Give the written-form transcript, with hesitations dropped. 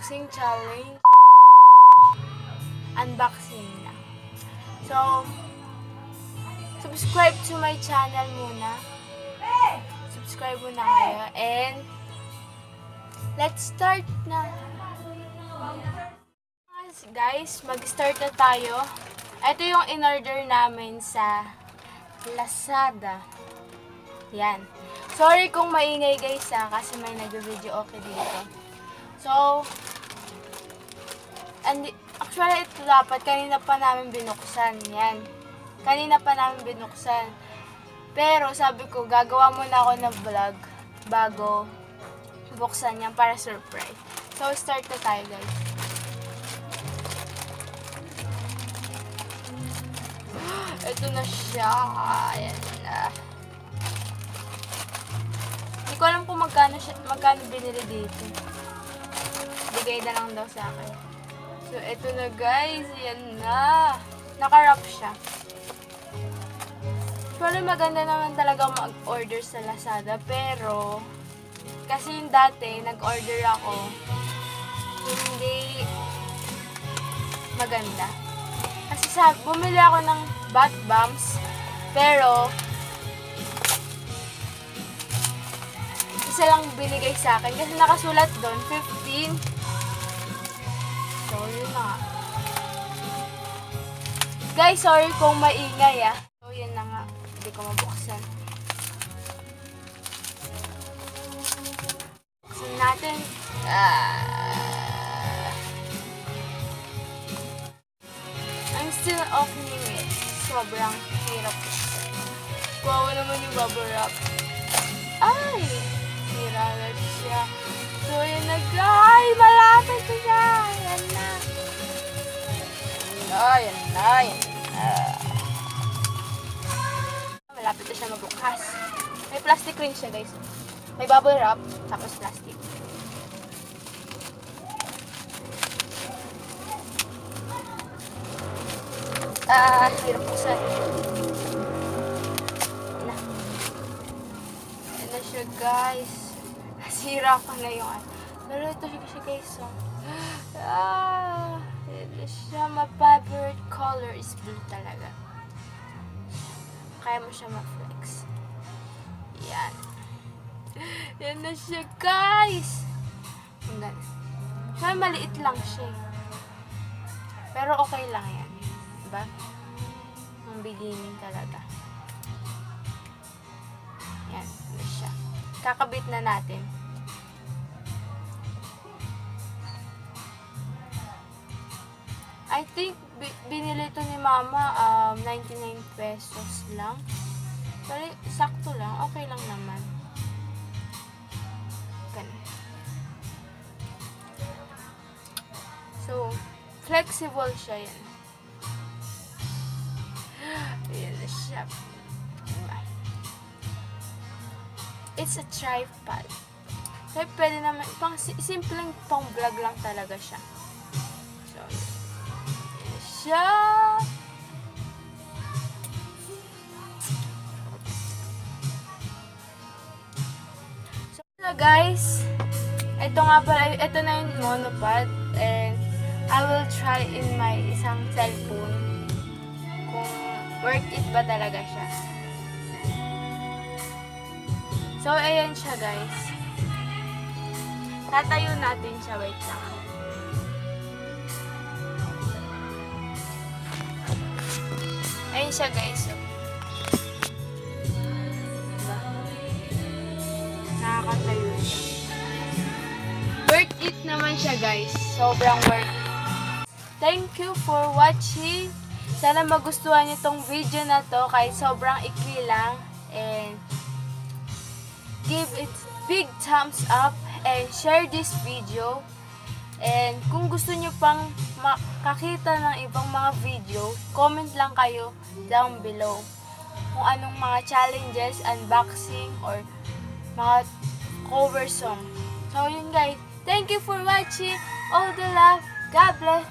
unboxing challenge. Unboxing na. So, subscribe to my channel muna. Subscribe muna kayo. And, let's start na. Guys, mag-start na tayo. Ito yung in-order namin sa Lazada. Yan. Sorry kung maingay guys kasi may nag-video okay dito. So, actually ito dapat kanina pa namin binuksan. Yan. Kanina pa namin binuksan. Pero sabi ko, gagawa muna ako ng vlog bago buksan yan para surprise. So, start na tayo guys. Ito na siya. Ayan na. Hindi ko alam kung magkano binili dito. Bigay na lang daw sa akin. So, ito na guys. Ayan na. Naka-wrap siya. Pero maganda naman talaga mag-order sa Lazada. Pero, kasi yung dati, nag-order ako. Hindi maganda. Kasi bumili ako ng bath bombs, pero isa lang binigay sa akin kasi nakasulat doon 15. So yun na nga. Guys, sorry kung maingay So yun na nga, hindi ko mabuksan. Buksan natin. I'm still opening it. Sobrang hirap. Kuwawa naman yung bubble wrap. Ay! Hira na siya. So, yun na guys! Malapit na siya! Yan na. Yan na. Malapit na siya mabukas. May plastic rin siya guys. May bubble wrap, tapos plastic. Hirap po sa Yan na siya guys. Nasira ko na yung pero ito siya guys. Yan na siya. My favorite color is blue talaga. Kaya mo siya ma-flex. Yan. Yan na siya guys. Ang ganda. Siya maliit lang siya. Pero okay lang yan. Diba? Ang beginning talaga. Yan, ano siya. Kakabit na natin. I think binili ito ni Mama 99 pesos lang. Pero sakto lang, okay lang naman. Ganun. So, flexible siya yan. Ayan na siya. It's a tripod. Kaya pwede naman, simpleng pang vlog lang talaga siya. So, ayan na siya. So guys, ito nga pala, ito na yung monopod. And I will try in my isang cellphone kung worth it ba talaga siya. So, ayan siya guys. Tatayo natin siya. Wait lang. Ayan siya guys. Diba? Nakakatayo siya. Worth it naman siya guys. Sobrang worth it. Thank you for watching. Sana magustuhan niyo tong video na to kahit sobrang ikli lang. And give it big thumbs up and share this video. And kung gusto niyo pang makakita ng ibang mga video, comment lang kayo down below. Kung anong mga challenges, unboxing, or mga cover song. So yun guys. Thank you for watching. All the love. God bless.